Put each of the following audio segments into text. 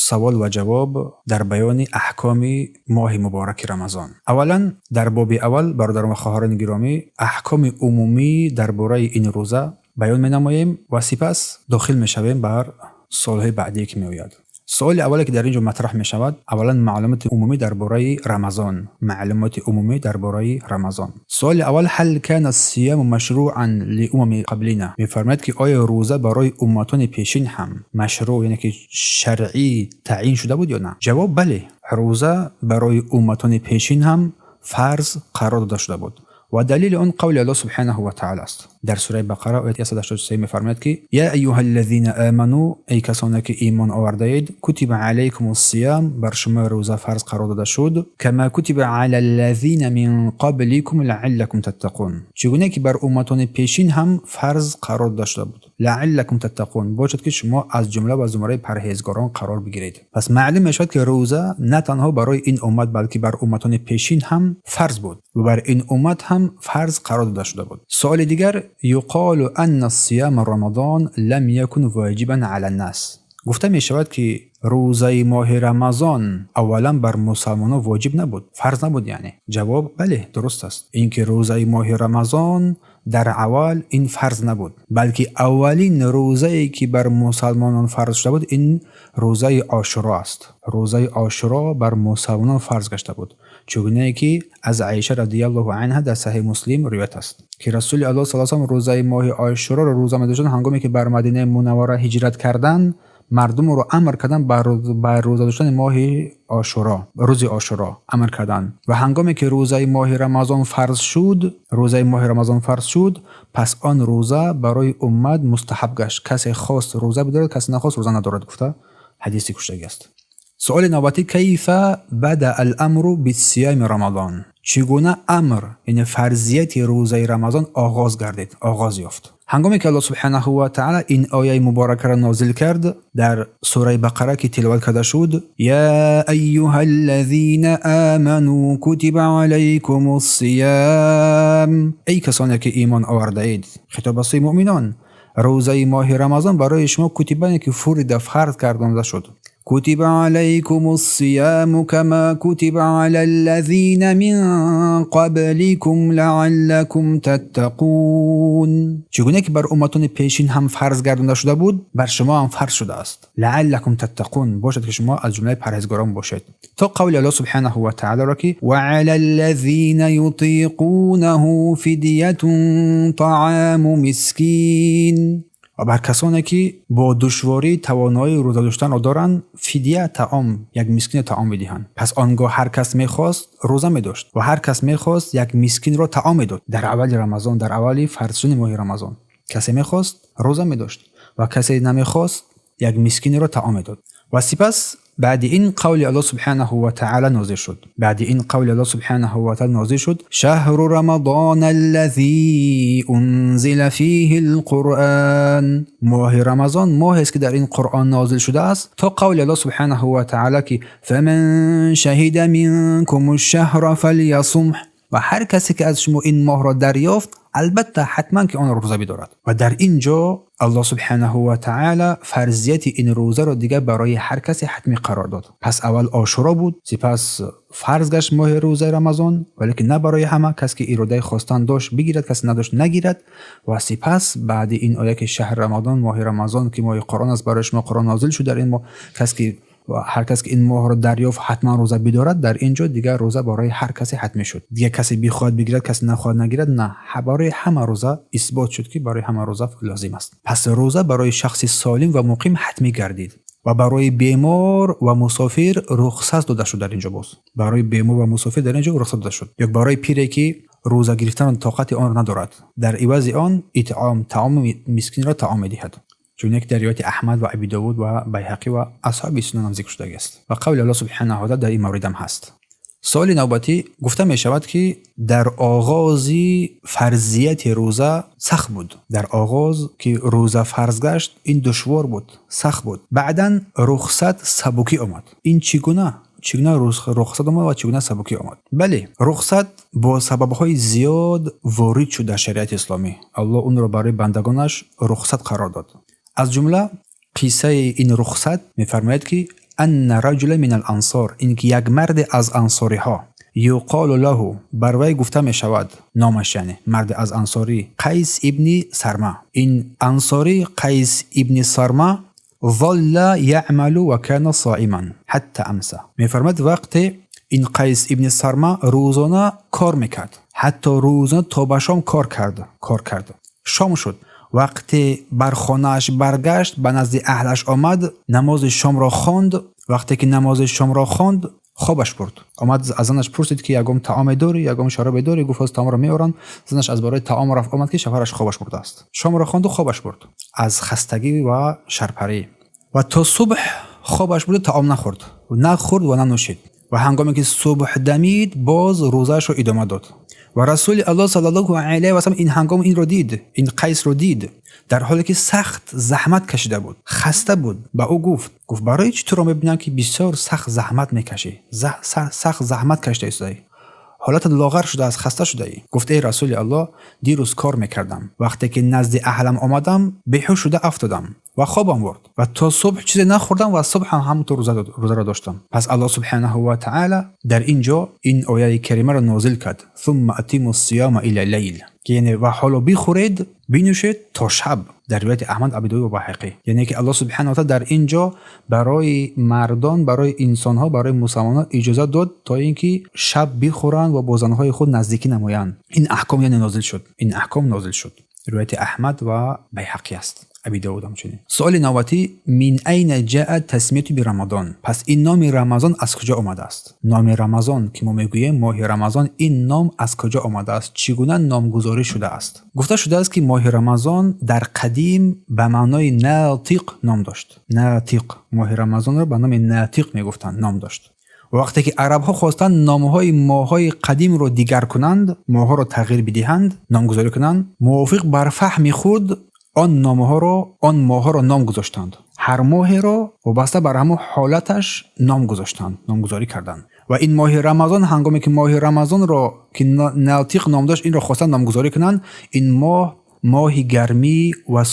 سوال و جواب در بیان احکام ماه مبارک رمضان. اولا در باب اول برادران و خواهران گرامی احکام عمومی درباره این روزه بیان می‌نماییم و سپس داخل می‌شویم بر سوال‌های بعدی که می‌آید. سوال اولی که در اینجا مطرح می شود اولا معلومات عمومی درباره رمضان. سوال اول هل کان الصیام مشروعا لامم قبلنا؟ می‌فرماید که آیا روزه برای امتان پیشین هم مشروع یعنی که شرعی تعیین شده بود یا نه؟ جواب بله، روزه برای امتان پیشین هم فرض قرار داده شده بود و دلیل اون قول الله سبحانه و تعالی است. در سوره بقره آیه 183 می‌فرماید که یا ایها الذین آمنوا ای کسانی که ایمان آورده اید کتب علیکم الصیام بر شما روزه فرض قرار داده شد کما کتب علی الذین من قبلکم لعلکم تتقون، چگونه که بر امتان پیشین هم فرض قرار داده شده بود لعلکم تتقون باشد که شما از جمله و زمره پرهیزگاران قرار بگیرید. پس معلوم میشد که روزه نه تنها برای این امت بلکه بر امتان پیشین هم فرض بود و بر این امت هم فرض قرار داده شده بود. سوال دیگر یقال ان الصیام رمضان لم یکن واجبا علی الناس، گفته می شود که روزه ماه رمضان اولا بر مسلمانان واجب نبود، فرض نبود. یعنی جواب بله درست است، اینکه روزه ماه رمضان در اول این فرض نبود بلکه اولین روزه‌ای که بر مسلمانان فرض شده بود این روزه عاشورا است. روزه عاشورا بر مسلمانان فرض گشته بود چگونه که از عایشه رضی الله عنها در صحیح مسلم روایت است که رسول الله صلی الله علیه و آله روزه ماه عاشورا را روزه می‌داشتند. هنگامی که بر مدینه منوره هجرت کردند مردم رو امر کردن بر روزه داشتن ماه عاشورا، روز عاشورا امر کردن و هنگامی که روزه ماه رمضان فرض شد پس آن روزه برای امت مستحب گشت. کسی خواست روزه بدارد، کسی نخواست روزه ندارد، گفته حدیثی کشته است. سوال نوبتی کیف بدا الامر بالصیام رمضان، چگونه امر یعنی فرضیت روزه رمضان آغاز یافت؟ هنگامی که الله سبحانه و تعالی این آیه مبارکه را نازل کرد در سوره بقره که تلاوت کرده شد یا ایها الذین آمنوا کتب علیکم الصیام، ای کسانی که ایمان آورده اید، خطاب است مؤمنان، روزه ماه رمضان برای شما کتبه که فرض فرض گردانده شد. کتب علیکم الصیام کما کتب علی الذین من قبلکم لعلکم تتقون، چگونه که بر امتان پیشین هم فرض گردانده شده بود بر شما هم فرض شده است. لعلکم تتقون باشد که شما از جمله پرهیزگاران باشید. تا قول الله سبحانه و تعالی را که وعلی الذین یطیقونه فدیه طعام مسکین، و بر کسانی که با دشواری توانایی روزه داشتن را دارند فدیه طعام، یک مسکین طعام میدهند. پس آنگاه هر کس میخواست روزه میداشت و هر کس میخواست یک مسکین را طعام میداد. در اول رمضان، در اولی فرض شدن ماه رمضان، کسی میخواست روزه میداشت و کسی نمیخواست یک مسکین را طعام میداد. و سپس بعد این قول الله سبحانه و تعالی نازل شد شهر رمضان الذي انزل فيه القرآن، ماه رمضان ماه است که در این قرآن نازل شده است. تا قول الله سبحانه و تعالی که فمن شهد منكم الشهر فليصمه، و هر کسی که از شما این ماه را دریافت البته حتما که آن را روزه بدارد. و در اینجا الله سبحانه و تعالی فرضیت این روزه را دیگه برای هر کسی حتمی قرار داد. پس اول عاشورا بود، سپس فرض گشت ماه روزه رمضان، ولی که نه برای همه، کسی که اراده خواستن داشت بگیرد، کسی نداشت نگیرد. و سپس بعد این آیه که شهر رمضان، ماه رمضان که ماه قرآن است، برای شما قرآن نازل شد در این ماه، و هر کس که این ماه را دریافت حتما روزه بدارد. در اینجا دیگه روزه برای هر کسی حتمی شد. دیگه کسی بخواد بگیرد، کسی نخواد نگیرد، نه، برای همه روزه اثبات شد که برای همه روزه لازم است. پس روزه برای شخص سالم و مقیم حتمی گردید و برای بیمار و مسافر رخصت داده شد. در اینجا باز برای بیمار و مسافر در اینجا رخصت داده شد. یک برای پیری که روزه گرفتن طاقت آن ندارد، در عوض آن طعام مسکین را طعام می‌دهد، چون یک در روایت احمد و ابی داود و بیهقی و اصحاب سنن ذکر شده است و قول الله سبحانه و تعالی در این مورد هم هست. سوال نوبتی گفته می شود که در آغاز فرضیت روزه سخت بود. در آغاز که روزه فرض گشت این دشوار بود، سخت بود. بعداً رخصت سبکی آمد. این چگونه رخصت آمد و چگونه سبکی آمد؟ بله، رخصت با سبب‌های زیاد وارد شد در شریعت اسلامی. الله اون را برای بندگانش رخصت قرار داد. از جمله قصه این رخصت می‌فرماید که ان رجل من الانصار، اینکه یک مرد از انصاری ها، یقال له، بر وی گفته می شود، نامش یعنی مرد از انصاری، قیس ابن سرمه. این انصاری قیس ابن سرمه ظل یعمل و کان صائما حتی امسا. میفرماد وقتی این قیس ابن سرمه روزانه کار میکرد، حتی روزانه تا به شام کار کرد. شام شد، وقتی بر خانه‌اش برگشت، به نزد اهلش آمد، نماز شام را خواند. وقتی که نماز شام را خواند، خوابش برد. آمد از زنش پرسید که یگم طعام داری، یگم شراب داری؟ گفت از طعام را میارن. زنش از برای طعام رفت، آمد که شوهرش خوابش برده است. شام را خواند و خوابش برد از خستگی و شرپری، و تا صبح خوابش برد، طعام نخورد و ننوشید. و هنگامی که صبح دمید، باز روزش را ادامه داد. و رسول الله صلی الله علیه و سلم این هنگام این قیس رو دید، در حالی که سخت زحمت کشیده بود، خسته بود. به او گفت برای چی تو رو میبینم که بسیار سخت زحمت میکشی، سخت زحمت کشیده ایستادی، حالت لاغر شده از خسته شده ای. گفت ای رسول الله، دیروز کار میکردم، وقتی که نزد اهلم آمدم بیهوش شده افتادم و خوابم برد و تا صبح چیزی نخوردم و صبح هم همونطور روزه را داشتم. پس الله سبحانه و تعالی در اینجا این آیه کریمه را نازل کرد، ثم اتموا الصیام الی اللیل، که یعنی و حالا بخورید بنوشید تا شب، در روایت احمد، ابی داود و بیهقی. یعنی که الله سبحانه و تعالی در اینجا برای مردان، برای انسان‌ها، برای مسلمانان اجازه داد تا اینکه شب بخورند و با زنهای خود نزدیکی نمایند. این احکام یعنی نازل شد. روایت احمد و بیهقی است، ابی داود همچنین. سوال نوبتی، من این جاء تسمیه برمضان؟ پس این نام رمضان از کجا آمده است؟ نام رمضان که ما میگوییم ماه رمضان، این نام از کجا آمده است؟ چگونه نامگذاری شده است؟ گفته شده است که ماه رمضان در قدیم به معنای ناطق نام داشت. ماه رمضان را به نام ناطق میگفتند، نام داشت. وقتی که عرب ها خواستند نامهای ماهای قدیم رو دیگر کنند، ماها رو تغییر بدهند، نامگذاری کنند، موافق بر فهم خود آن ماها را نام گذاشتند. هر ماه را وابسته بر همون حالتش نامگذاری کردند. و این ماه رمضان، هنگامی که ماه رمضان را که ناطق نام داشت، این را خواستند نامگذاری کنند، این ماه گرمی و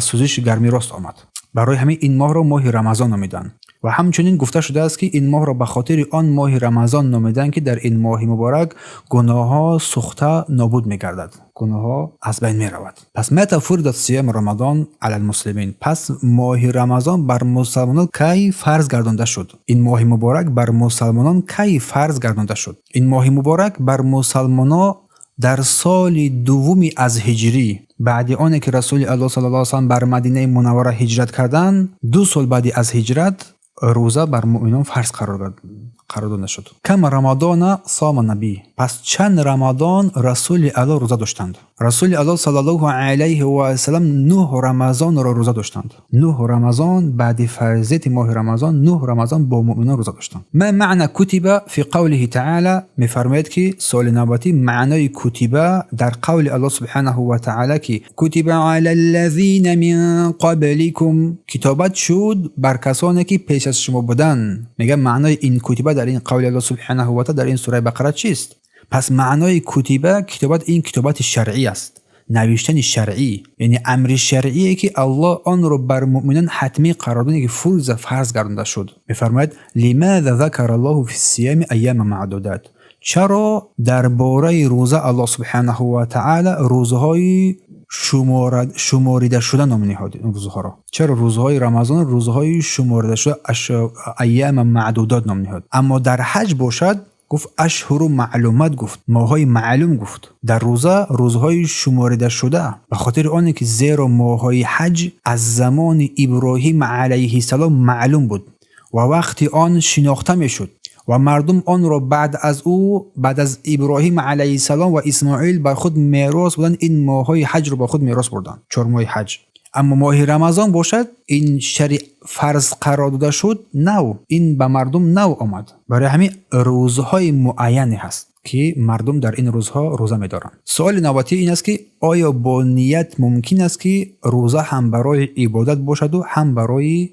سوزش گرمی راست آمد. برای همین این ماه را ماه رمضان نامیدند. و همچنین گفته شده است که این ماه را به خاطر آن ماه رمضان نامیدند که در این ماه مبارک گناه‌ها سوخته نابود می‌گردد، گناه‌ها از بین می‌رود. پس متى فرض صيام رمضان علی المسلمین؟ پس ماه رمضان بر مسلمانان کی فرض گردانده شد؟ این ماه مبارک بر مسلمانان کی فرض گردانده شد؟ این ماه مبارک بر مسلمانان در سال دوم از هجری، بعد آنه که رسول الله صلی الله علیه و سلم بر مدینه منوره هجرت کردند، 2 سال بعد از هجرت روزه بر مؤمنان فرض قرار داده شد. کم رمضان صام نبی؟ پس چند رمضان رسول الله روزه داشتند؟ رسول الله صلی الله علیه و سلم 9 رمضان را روزه داشتند. 9 رمضان بعد فرضیت ماه رمضان، 9 رمضان با مؤمنان روزه داشتند. ما معنی کتب فی قوله تعالی؟ میفرماید که سوال نوبتی، معنای کتب در قول الله سبحانه و تعالی که کتب علی الذین من قبلکم، کتابت شد بر کسانی که پیش از شما بودند. میگه معنای این کتب در این قول الله سبحانه و تعالی در این سوره بقره چیست؟ پس معنای کتبه، کتابت، این کتابت شرعی است، نوشتن شرعی، یعنی امر شرعیه که الله آن رو بر مؤمنان حتمی قرار داده که فرض گردانده شد. میفرماید لماذا ذکر الله فی الصیام ایام معدودات؟ چرا درباره روزه الله سبحانه و تعالی روزهای شماریده شده نام نهاد این روزها را؟ چرا روزهای رمضان روزهای شماریده شده ایام معدودات نام نهاد؟ اما در حج باشد گفت اشهر معلومات، گفت ماهای معلوم، گفت در روزهای شماریده شده، به خاطر آنه که زیرا ماهای حج از زمان ابراهیم علیه السلام معلوم بود و وقتی آن شناخته میشد و مردم آن را بعد از ابراهیم علیه السلام و اسماعیل بر خود میراث بردن، این ماهای حج رو با خود میراث بردن، 4 ماه حج. اما ماه رمضان باشد این شرع فرض قرار داده شد، نو این به مردم نو آمد. برای همین روزهای معینی هست که مردم در این روزها روزه می‌دارند. سوال نوبتی این است که آیا با نیت ممکن است که روزه هم برای عبادت باشد و هم برای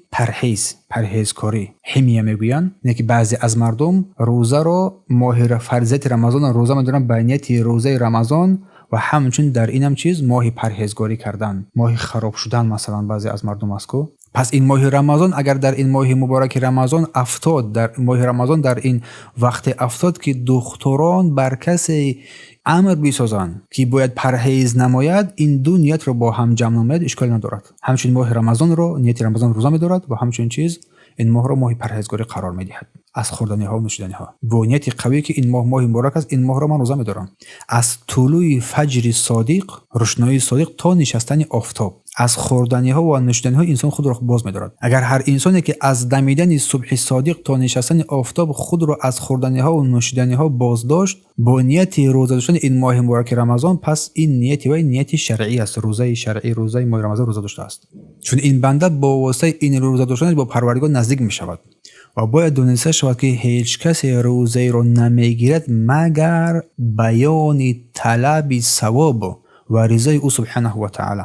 پرهیزکاری؟ حمیه میگویند نه که بعضی از مردم روزه را ماه فرضیت رمضان روزه می‌دارند به نیت روزه رمضان و همچنین در اینم چیز ماه پرهیزگاری کردن، ماه خراب شدن مثلا بعضی از مردم است کو پس این ماه رمضان اگر در این ماه مبارک رمضان افتاد، در ماه رمضان در این وقت افتاد که دختران بر کسی امر بیسازند که باید پرهیز نماید، این دو نیت رو با هم جمع نماید اشکال ندارد. همچنین ماه رمضان رو نیت رمضان روزه می‌دارد و همچنین چیز این ماه رو ماه پرهیزگاری قرار می‌دهد از خوردنی ها و نوشیدنی ها. با نیت قوی که این ماه مبارک است، این ماه رو من روزه می‌دارم. از طلوع فجر صادق، روشنایی صادق تا نشستن آفتاب، از خوردنی ها و نوشیدنی ها انسان خود را باز می‌دارد. اگر هر انسانی که از دمیدن صبح صادق تا نشستن آفتاب خود را از خوردنی ها و نوشیدنی ها باز داشت با نیت روزه داشتن این ماه مبارک رمضان، پس این نیت شرعی است، روزه شرعی، روزه ماه رمضان روزه داشته است. چون این بنده با واسطه این روزه داشتن با پروردگار نزدیک می‌شود و باید دونسته شود که هیچ کسی روزه را نمیگیرد مگر بیان طلب ثواب و رضای او سبحانه و تعالی.